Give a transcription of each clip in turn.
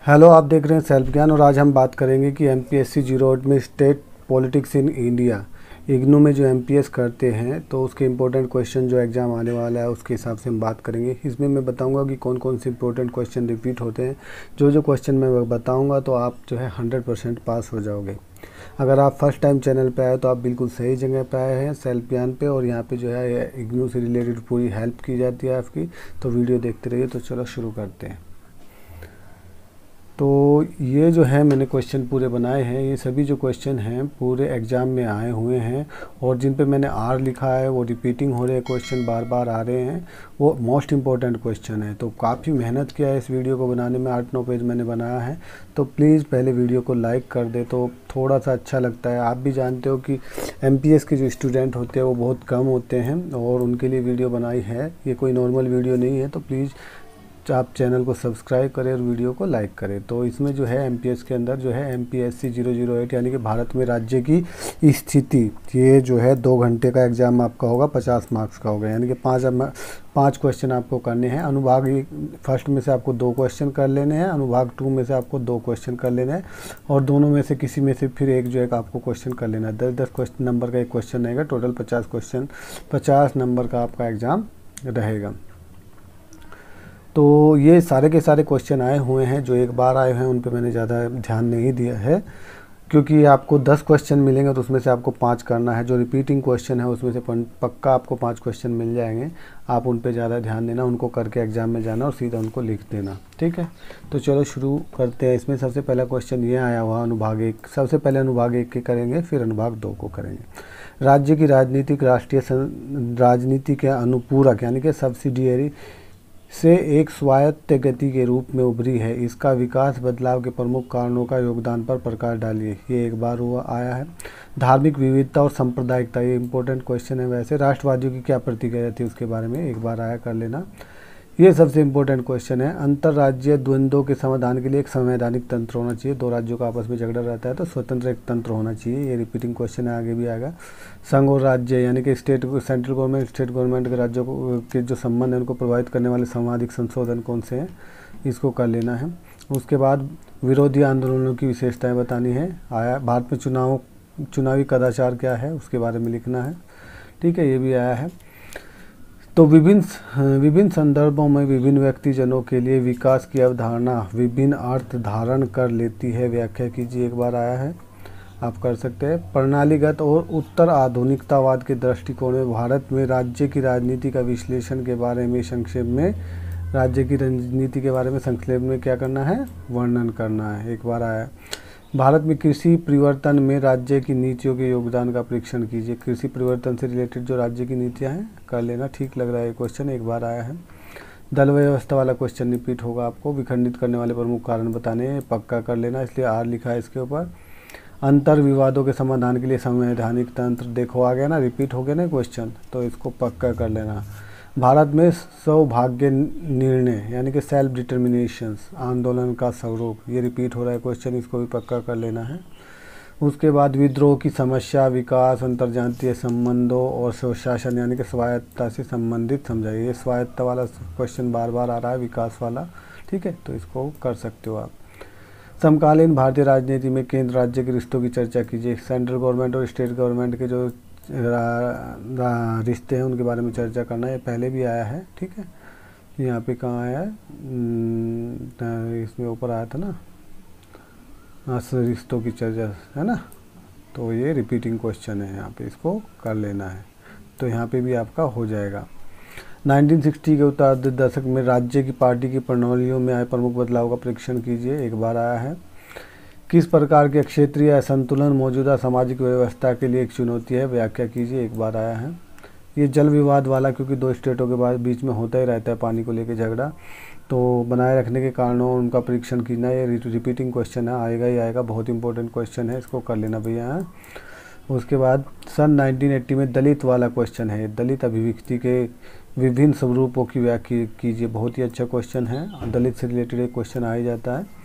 Hello, आप देख रहे हैं सेल्फ ज्ञान और आज हम बात करेंगे कि एमपीएससी 08 में state politics in India IGNOU में जो एमपीएस करते हैं तो उसके इम्पोर्टेंट क्वेश्चन जो एग्ज़ाम आने वाला है उसके हिसाब से हम बात करेंगे। इसमें मैं बताऊंगा कि कौन कौन से इंपॉर्टेंट क्वेश्चन रिपीट होते हैं। जो क्वेश्चन मैं बताऊंगा तो आप जो है 100% पास हो जाओगे। अगर आप फर्स्ट टाइम चैनल पे आए तो आप बिल्कुल सही जगह पे आए हैं, सेल्फ ज्ञान पे। और यहाँ पे जो है इग्नू से रिलेटेड पूरी हेल्प की जाती है आपकी, तो वीडियो देखते रहिए। तो चलो शुरू करते हैं। तो ये जो है मैंने क्वेश्चन पूरे बनाए हैं। ये सभी जो क्वेश्चन हैं पूरे एग्ज़ाम में आए हुए हैं और जिन पे मैंने आर लिखा है वो रिपीटिंग हो रहे हैं, क्वेश्चन बार बार आ रहे हैं, वो मोस्ट इम्पॉर्टेंट क्वेश्चन है। तो काफ़ी मेहनत किया है इस वीडियो को बनाने में, 8-9 पेज मैंने बनाया है। तो प्लीज़ पहले वीडियो को लाइक कर दे तो थोड़ा सा अच्छा लगता है। आप भी जानते हो कि एमपीएस के जो स्टूडेंट होते हैं वो बहुत कम होते हैं और उनके लिए वीडियो बनाई है। ये कोई नॉर्मल वीडियो नहीं है। तो प्लीज़ आप चैनल को सब्सक्राइब करें और वीडियो को लाइक करें। तो इसमें जो है एमपीएस के अंदर जो है एमपीएससी 008 यानी कि भारत में राज्य की स्थिति, ये जो है 2 घंटे का एग्ज़ाम आपका होगा, 50 मार्क्स का होगा। यानी कि 5 क्वेश्चन आपको करने हैं। अनुभाग फर्स्ट में से आपको 2 क्वेश्चन कर लेने हैं, अनुभाग 2 में से आपको 2 क्वेश्चन कर लेने हैं और दोनों में से किसी में से फिर एक जो है आपको क्वेश्चन कर लेना है। 10-10 क्वेश्चन नंबर का एक क्वेश्चन रहेगा। टोटल 50 क्वेश्चन, 50 नंबर का आपका एग्ज़ाम रहेगा। तो ये सारे के सारे क्वेश्चन आए हुए हैं। जो एक बार आए हैं उन पे मैंने ज़्यादा ध्यान नहीं दिया है, क्योंकि आपको 10 क्वेश्चन मिलेंगे तो उसमें से आपको 5 करना है। जो रिपीटिंग क्वेश्चन है उसमें से पक्का आपको 5 क्वेश्चन मिल जाएंगे। आप उन पे ज़्यादा ध्यान देना, उनको करके एग्ज़ाम में जाना और सीधा उनको लिख देना, ठीक है। तो चलो शुरू करते हैं। इसमें सबसे पहला क्वेश्चन ये आया हुआ अनुभाग 1। सबसे पहले अनुभाग 1 के करेंगे, फिर अनुभाग 2 को करेंगे। राज्य की राजनीतिक राष्ट्रीय राजनीति के अनुपूरक यानी कि सब्सिडियरी से एक स्वायत्त गति के रूप में उभरी है। इसका विकास बदलाव के प्रमुख कारणों का योगदान पर प्रकाश डालिए। ये एक बार हुआ आया है। धार्मिक विविधता और सांप्रदायिकता, ये इंपॉर्टेंट क्वेश्चन है। वैसे राष्ट्रवादियों की क्या प्रतिक्रिया थी उसके बारे में एक बार आया, कर लेना। ये सबसे इम्पोर्टेंट क्वेश्चन है। अंतर्राज्यीय द्वंद्वों के समाधान के लिए एक संवैधानिक तंत्र होना चाहिए। 2 राज्यों का आपस में झगड़ा रहता है तो स्वतंत्र एक तंत्र होना चाहिए। ये रिपीटिंग क्वेश्चन है, आगे भी आएगा। संघ और राज्य यानी कि सेंट्रल गवर्नमेंट स्टेट गवर्नमेंट के राज्यों के जो संबंध है उनको प्रभावित करने वाले सामाजिक संशोधन कौन से हैं, इसको कर लेना है। उसके बाद विरोधी आंदोलनों की विशेषताएँ बतानी है। आया भारत में चुनावी कदाचार क्या है उसके बारे में लिखना है, ठीक है। ये भी आया है। तो विभिन्न संदर्भों में विभिन्न व्यक्तिजनों के लिए विकास की अवधारणा विभिन्न अर्थ धारण कर लेती है, व्याख्या कीजिए, एक बार आया है, आप कर सकते हैं। प्रणालीगत और उत्तर आधुनिकतावाद के दृष्टिकोण में भारत में राज्य की राजनीति का विश्लेषण के बारे में संक्षेप में, राज्य की राजनीति के बारे में संक्षेप में क्या करना है, वर्णन करना है, एक बार आया है। भारत में कृषि परिवर्तन में राज्य की नीतियों के योगदान का परीक्षण कीजिए। कृषि परिवर्तन से रिलेटेड जो राज्य की नीतियां हैं कर लेना, ठीक लग रहा है क्वेश्चन, एक बार आया है। दल व्यवस्था वाला क्वेश्चन रिपीट होगा आपको। विखंडित करने वाले प्रमुख कारण बताने, पक्का कर लेना, इसलिए आर लिखा है इसके ऊपर। अंतर विवादों के समाधान के लिए संवैधानिक तंत्र, देखो आ गया ना, रिपीट हो गया ना क्वेश्चन, तो इसको पक्का कर लेना। भारत में सौभाग्य निर्णय यानी कि सेल्फ डिटर्मिनेशन आंदोलन का स्वरूप, ये रिपीट हो रहा है क्वेश्चन, इसको भी पक्का कर लेना है। उसके बाद विद्रोह की समस्या, विकास, अंतर्जातीय संबंधों और स्वशासन यानी कि स्वायत्तता से संबंधित समझाइए। ये स्वायत्त वाला क्वेश्चन बार बार आ रहा है, विकास वाला, ठीक है, तो इसको कर सकते हो आप। समकालीन भारतीय राजनीति में केंद्र राज्य के रिश्तों की चर्चा कीजिए। सेंट्रल गवर्नमेंट और स्टेट गवर्नमेंट के जो रिश्ते हैं उनके बारे में चर्चा करना है। ये पहले भी आया है, ठीक है। यहाँ पे कहाँ आया है, इसमें ऊपर आया था ना, रिश्तों की चर्चा है ना, तो ये रिपीटिंग क्वेश्चन है, यहाँ पे इसको कर लेना है। तो यहाँ पे भी आपका हो जाएगा। 1960 के उत्तरार्ध दशक में राज्य की पार्टी की प्रणालियों में आए प्रमुख बदलाव का परीक्षण कीजिए, एक बार आया है। किस प्रकार के क्षेत्रीय असंतुलन मौजूदा सामाजिक व्यवस्था के लिए एक चुनौती है, व्याख्या कीजिए, एक बार आया है। ये जल विवाद वाला, क्योंकि 2 स्टेटों के बीच में होता ही रहता है पानी को लेकर झगड़ा, तो बनाए रखने के कारणों उनका परीक्षण कीजिए। ये रिपीटिंग क्वेश्चन है, आएगा ही आएगा, बहुत इंपॉर्टेंट क्वेश्चन है, इसको कर लेना भैया। उसके बाद सन 1980 में दलित वाला क्वेश्चन है। दलित अभिव्यक्ति के विभिन्न स्वरूपों की व्याख्या कीजिए, बहुत ही अच्छा क्वेश्चन है। दलित से रिलेटेड एक क्वेश्चन आ ही जाता है।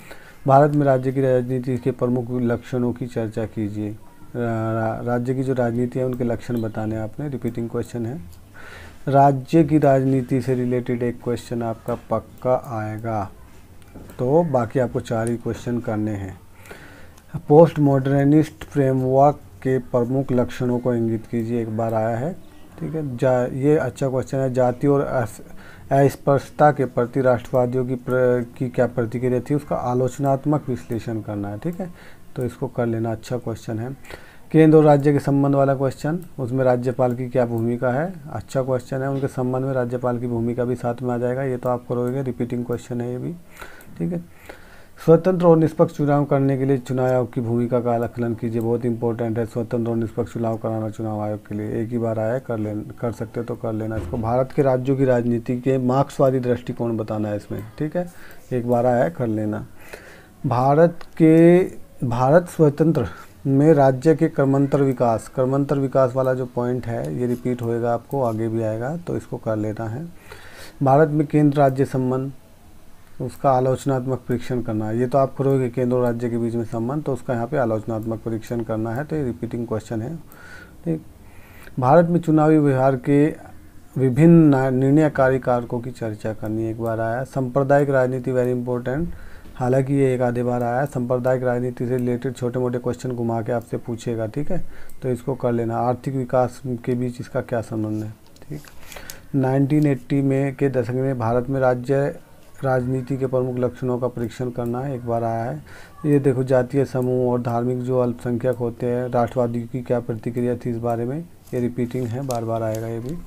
भारत में राज्य की राजनीति के प्रमुख लक्षणों की चर्चा कीजिए। राज्य की जो राजनीति है उनके लक्षण बताने आपने, रिपीटिंग क्वेश्चन है। राज्य की राजनीति से रिलेटेड एक क्वेश्चन आपका पक्का आएगा, तो बाकी आपको 4 ही क्वेश्चन करने हैं। पोस्ट मॉडर्निस्ट फ्रेमवर्क के प्रमुख लक्षणों को इंगित कीजिए, एक बार आया है, ठीक है। ये अच्छा क्वेश्चन है। जाति और अस्पृश्यता के प्रति राष्ट्रवादियों की क्या प्रतिक्रिया थी, उसका आलोचनात्मक विश्लेषण करना है, ठीक है। तो इसको कर लेना, अच्छा क्वेश्चन है। केंद्र और राज्य के संबंध वाला क्वेश्चन, उसमें राज्यपाल की क्या भूमिका है, अच्छा क्वेश्चन है। उनके संबंध में राज्यपाल की भूमिका भी साथ में आ जाएगा, ये तो आप करोगे, रिपीटिंग क्वेश्चन है ये भी, ठीक है। स्वतंत्र और निष्पक्ष चुनाव करने के लिए चुनाव आयोग की भूमिका का आकलन कीजिए, बहुत इंपॉर्टेंट है स्वतंत्र और निष्पक्ष चुनाव कराना चुनाव आयोग के लिए। एक ही बार आया, कर सकते हो तो कर लेना इसको। भारत के राज्यों की राजनीति के मार्क्सवादी दृष्टिकोण बताना है इसमें, ठीक है, एक बार आया, कर लेना। भारत स्वतंत्र में राज्य के क्रमांतर विकास वाला जो पॉइंट है ये रिपीट होएगा, आपको आगे भी आएगा, तो इसको कर लेना है। भारत में केंद्र राज्य संबंध, उसका आलोचनात्मक परीक्षण करना है, ये तो आप करोगे, केंद्र और राज्य के बीच में संबंध, तो उसका यहाँ पे आलोचनात्मक परीक्षण करना है, तो ये रिपीटिंग क्वेश्चन है, ठीक। भारत में चुनावी व्यवहार के विभिन्न निर्णयकारी कारकों की चर्चा करनी है, एक बार आया। सांप्रदायिक राजनीति, वेरी इंपॉर्टेंट, हालांकि ये एक आधे बार आया है। सांप्रदायिक राजनीति से रिलेटेड छोटे मोटे क्वेश्चन घुमा के आपसे पूछेगा, ठीक है, तो इसको कर लेना। आर्थिक विकास के बीच इसका क्या संबंध है, ठीक। 1980 में के दशक में भारत में राज्य राजनीति के प्रमुख लक्षणों का परीक्षण करना है, एक बार आया है। ये देखो, जातीय समूह और धार्मिक जो अल्पसंख्यक होते हैं, राष्ट्रवादी की क्या प्रतिक्रिया थी इस बारे में, ये रिपीटिंग है, बार बार आएगा ये भी।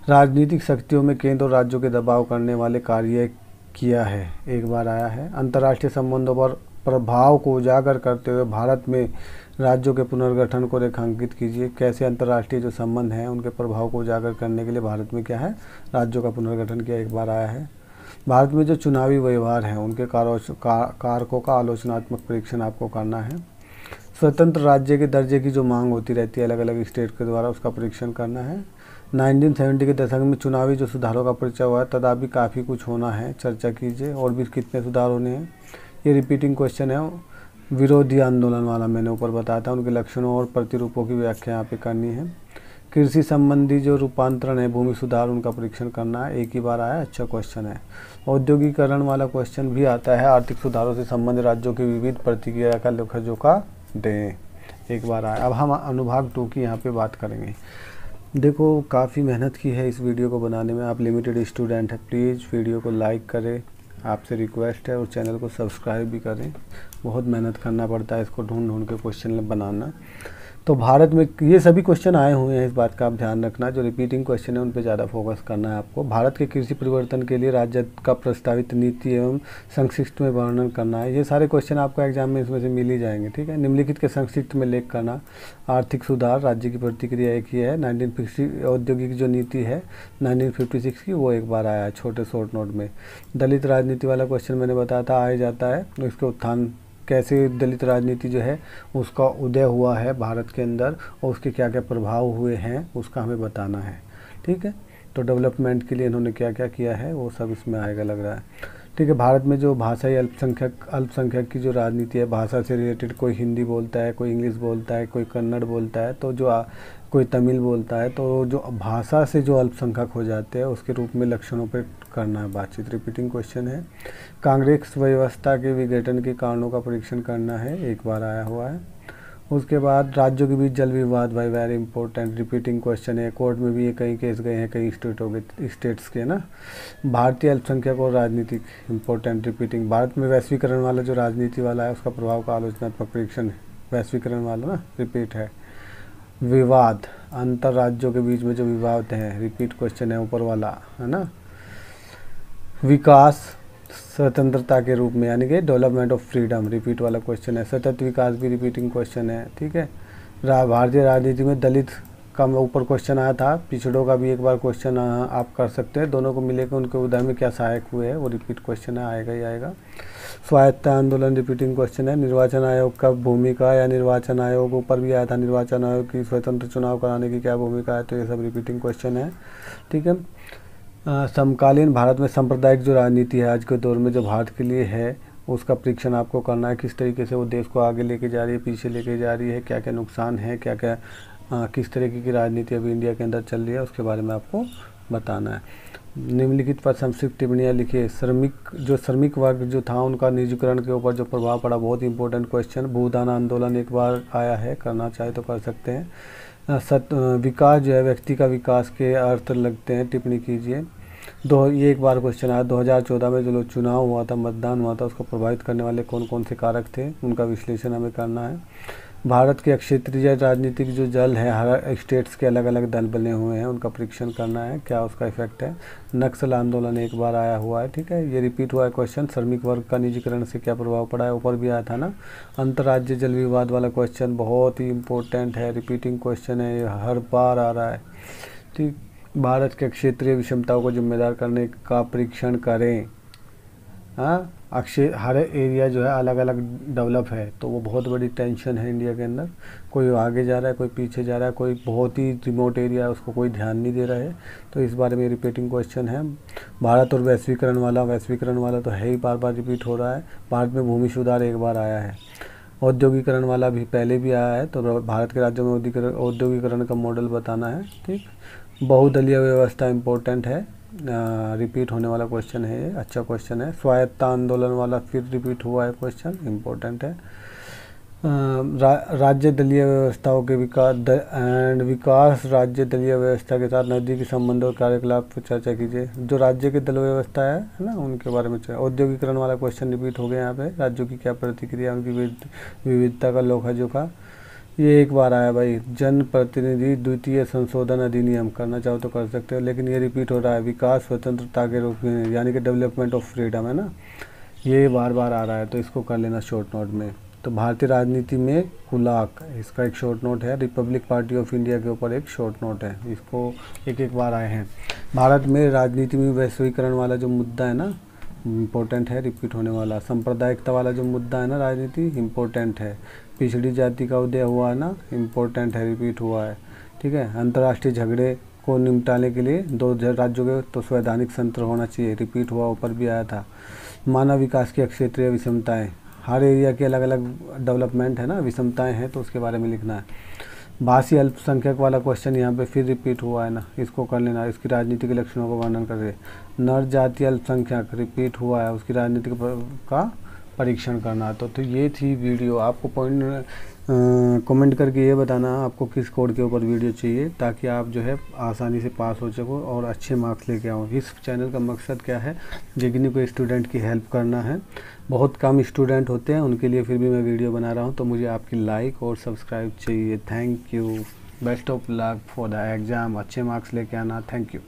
राजनीतिक शक्तियों में केंद्र और राज्यों के दबाव करने वाले कार्य किया है, एक बार आया है। अंतर्राष्ट्रीय संबंधों पर प्रभाव को उजागर करते हुए भारत में राज्यों के पुनर्गठन को रेखांकित कीजिए, कैसे अंतर्राष्ट्रीय जो संबंध हैं उनके प्रभाव को उजागर करने के लिए भारत में क्या है, राज्यों का पुनर्गठन किया, एक बार आया है। भारत में जो चुनावी व्यवहार हैं उनके कारकों का आलोचनात्मक परीक्षण आपको करना है। स्वतंत्र राज्य के दर्जे की जो मांग होती रहती है अलग अलग स्टेट के द्वारा, उसका परीक्षण करना है। 1970 के दशक में चुनावी जो सुधारों का परिचय हुआ है, तथा भी काफ़ी कुछ होना है, चर्चा कीजिए, और भी कितने सुधार होने हैं, ये रिपीटिंग क्वेश्चन है। विरोधी आंदोलन वाला मैंने ऊपर बताया था, उनके लक्षणों और प्रतिरूपों की व्याख्या यहाँ पे करनी है। कृषि संबंधी जो रूपांतरण है, भूमि सुधार, उनका परीक्षण करना है, एक ही बार आया, अच्छा क्वेश्चन है। औद्योगिकरण वाला क्वेश्चन भी आता है, आर्थिक सुधारों से संबंधित राज्यों की विविध प्रतिक्रिया का लेखा-जोखा दें, एक बार आया। अब हम अनुभाग 2 की यहाँ पे बात करेंगे। देखो, काफ़ी मेहनत की है इस वीडियो को बनाने में, आप लिमिटेड स्टूडेंट हैं, प्लीज़ वीडियो को लाइक करें, आपसे रिक्वेस्ट है, और चैनल को सब्सक्राइब भी करें, बहुत मेहनत करना पड़ता है इसको ढूंढ के क्वेश्चन बनाना। तो भारत में ये सभी क्वेश्चन आए हुए हैं, इस बात का आप ध्यान रखना, जो रिपीटिंग क्वेश्चन है उन पे ज़्यादा फोकस करना है आपको। भारत के कृषि परिवर्तन के लिए राज्य का प्रस्तावित नीति एवं संक्षिप्त में वर्णन करना है, ये सारे क्वेश्चन आपको एग्जाम में इसमें से मिल ही जाएंगे, ठीक है। निम्नलिखित के संक्षिप्त में लेख करना, आर्थिक सुधार, राज्य की प्रतिक्रिया एक ही है। 1950 औद्योगिक जो नीति है 1956 की, वो एक बार आया है छोटे शॉर्ट नोट में। दलित राजनीति वाला क्वेश्चन मैंने बताया था, आ ही जाता है, इसके उत्थान, कैसे दलित राजनीति जो है उसका उदय हुआ है भारत के अंदर, और उसके क्या क्या प्रभाव हुए हैं उसका हमें बताना है, ठीक है। तो डेवलपमेंट के लिए इन्होंने क्या क्या किया है वो सब इसमें आएगा, लग रहा है, ठीक है। भारत में जो भाषाई अल्पसंख्यक की जो राजनीति है, भाषा से रिलेटेड, कोई हिंदी बोलता है, कोई इंग्लिश बोलता है, कोई कन्नड़ बोलता है, तो जो कोई तमिल बोलता है, तो जो भाषा से जो अल्पसंख्यक हो जाते हैं उसके रूप में लक्षणों पर करना है बातचीत, रिपीटिंग क्वेश्चन है। कांग्रेस व्यवस्था के विघटन के कारणों का परीक्षण करना है, एक बार आया हुआ है। उसके बाद राज्यों के बीच जल विवाद, भाई वेरी इंपॉर्टेंट, रिपीटिंग क्वेश्चन है, कोर्ट में भी ये कई केस गए हैं, कई स्टेट्स के ना। भारतीय अल्पसंख्यक और राजनीतिक, इंपॉर्टेंट, रिपीटिंग। भारत में वैश्वीकरण वाला जो राजनीति वाला है उसका प्रभाव का आलोचनात्मक परीक्षण, वैश्वीकरण वाला ना, रिपीट है। विवाद, अंतर राज्यों के बीच में जो विवाद है, रिपीट क्वेश्चन है, ऊपर वाला है ना। विकास स्वतंत्रता के रूप में, यानी कि डेवलपमेंट ऑफ फ्रीडम, रिपीट वाला क्वेश्चन है। सतत विकास भी रिपीटिंग क्वेश्चन है, ठीक है। भारतीय राजनीति में दलित का ऊपर क्वेश्चन आया था, पिछड़ों का भी एक बार क्वेश्चन आप कर सकते हैं, दोनों को मिलेकर उनके उदय में क्या सहायक हुए हैं, वो रिपीट क्वेश्चन है, आएगा ही आएगा। स्वायत्त आंदोलन, रिपीटिंग क्वेश्चन है। निर्वाचन आयोग का भूमिका, या निर्वाचन आयोग ऊपर भी आया था, निर्वाचन आयोग की स्वतंत्र चुनाव कराने की क्या भूमिका है, तो ये सब रिपीटिंग क्वेश्चन है, ठीक है। समकालीन भारत में सांप्रदायिक जो राजनीति है आज के दौर में जो भारत के लिए है, उसका परीक्षण आपको करना है, किस तरीके से वो देश को आगे लेके जा रही है, पीछे लेके जा रही है, क्या क्या नुकसान है, क्या क्या किस तरीके की राजनीति अभी इंडिया के अंदर चल रही है, उसके बारे में आपको बताना है। निम्नलिखित पर संक्षिप्त टिप्पणियाँ लिखिए। श्रमिक वर्ग जो था उनका निजीकरण के ऊपर जो प्रभाव पड़ा, बहुत इंपॉर्टेंट क्वेश्चन। भूदान आंदोलन एक बार आया है, करना चाहे तो कर सकते हैं। विकास जो है व्यक्ति का विकास के अर्थ लगते हैं, टिप्पणी कीजिए। ये एक बार क्वेश्चन आया, 2014 में जो चुनाव हुआ था, मतदान हुआ था, उसको प्रभावित करने वाले कौन कौन से कारक थे, उनका विश्लेषण हमें करना है। भारत के क्षेत्रीय राजनीतिक जो दल है, हर स्टेट्स के अलग अलग दल बने हुए हैं, उनका परीक्षण करना है, क्या उसका इफेक्ट है। नक्सल आंदोलन एक बार आया हुआ है, ठीक है, ये रिपीट हुआ है क्वेश्चन। श्रमिक वर्ग का निजीकरण से क्या प्रभाव पड़ा है, ऊपर भी आया था ना। अंतर्राज्यीय जल विवाद वाला क्वेश्चन बहुत ही इंपॉर्टेंट है, रिपीटिंग क्वेश्चन है, ये हर बार आ रहा है, ठीक। भारत के क्षेत्रीय विषमताओं को जिम्मेदार करने का परीक्षण करें। हाँ, हर एरिया जो है अलग अलग डेवलप है, तो वो बहुत बड़ी टेंशन है इंडिया के अंदर। कोई आगे जा रहा है, कोई पीछे जा रहा है, कोई बहुत ही रिमोट एरिया है, उसको कोई ध्यान नहीं दे रहा है, तो इस बारे में रिपीटिंग क्वेश्चन है। भारत और वैश्वीकरण वाला तो है ही, बार बार रिपीट हो रहा है। भारत में भूमि सुधार एक बार आया है। औद्योगिकरण वाला भी पहले भी आया है, तो भारत के राज्यों में औद्योगिकरण का मॉडल बताना है, ठीक। बहुदलीय व्यवस्था इम्पोर्टेंट है, रिपीट होने वाला क्वेश्चन है, ये अच्छा क्वेश्चन है। स्वायत्ता आंदोलन वाला फिर रिपीट हुआ है क्वेश्चन, इम्पोर्टेंट है। राज्य दलीय व्यवस्थाओं के विकास राज्य दलीय व्यवस्था के साथ नज़दीकी संबंधों और कार्यकलाप पर चर्चा कीजिए। जो राज्य के दल व्यवस्था है ना, उनके बारे में औद्योगिकरण वाला क्वेश्चन रिपीट हो गया यहाँ पे। राज्यों की क्या प्रतिक्रिया, उनकी विविधता का लोखा जोखा, ये एक बार आया भाई। जन प्रतिनिधि द्वितीय संशोधन अधिनियम, करना चाहो तो कर सकते हो, लेकिन ये रिपीट हो रहा है। विकास स्वतंत्रता के रूप में, यानी कि डेवलपमेंट ऑफ फ्रीडम है ना, ये बार बार आ रहा है, तो इसको कर लेना शॉर्ट नोट में। तो भारतीय राजनीति में कुलाक, इसका एक शॉर्ट नोट है। रिपब्लिक पार्टी ऑफ इंडिया के ऊपर एक शॉर्ट नोट है, इसको एक एक बार आए हैं। भारत में राजनीति में वैश्वीकरण वाला जो मुद्दा है ना, इम्पोर्टेंट है, रिपीट होने वाला। सांप्रदायिकता वाला जो मुद्दा है ना, राजनीति इम्पोर्टेंट है। पिछड़ी जाति का उदय हुआ है ना, इम्पोर्टेंट है, रिपीट हुआ है, ठीक है। अंतर्राष्ट्रीय झगड़े को निपटाने के लिए 2 राज्यों के तो संवैधानिक तंत्र होना चाहिए, रिपीट हुआ, ऊपर भी आया था। मानव विकास की क्षेत्रीय विषमताएं, हर एरिया की अलग अलग डेवलपमेंट है ना, विषमताएं हैं, तो उसके बारे में लिखना है। भाषी अल्पसंख्यक वाला क्वेश्चन यहाँ पे फिर रिपीट हुआ है ना, इसको कर लेना। इसकी राजनीतिक लक्षणों का वर्णन करें। नर जातीय अल्पसंख्यक रिपीट हुआ है, उसकी राजनीतिक का परीक्षण करना। तो ये थी वीडियो। आपको पॉइंट कमेंट करके ये बताना आपको किस कोड के ऊपर वीडियो चाहिए, ताकि आप जो है आसानी से पास हो सको और अच्छे मार्क्स लेके आओ। इस चैनल का मकसद क्या है, जितनी कोई स्टूडेंट की हेल्प करना है। बहुत कम स्टूडेंट होते हैं, उनके लिए फिर भी मैं वीडियो बना रहा हूँ, तो मुझे आपकी लाइक और सब्सक्राइब चाहिए। Thank you, best of luck for the exam, अच्छे मार्क्स लेके आना। Thank you.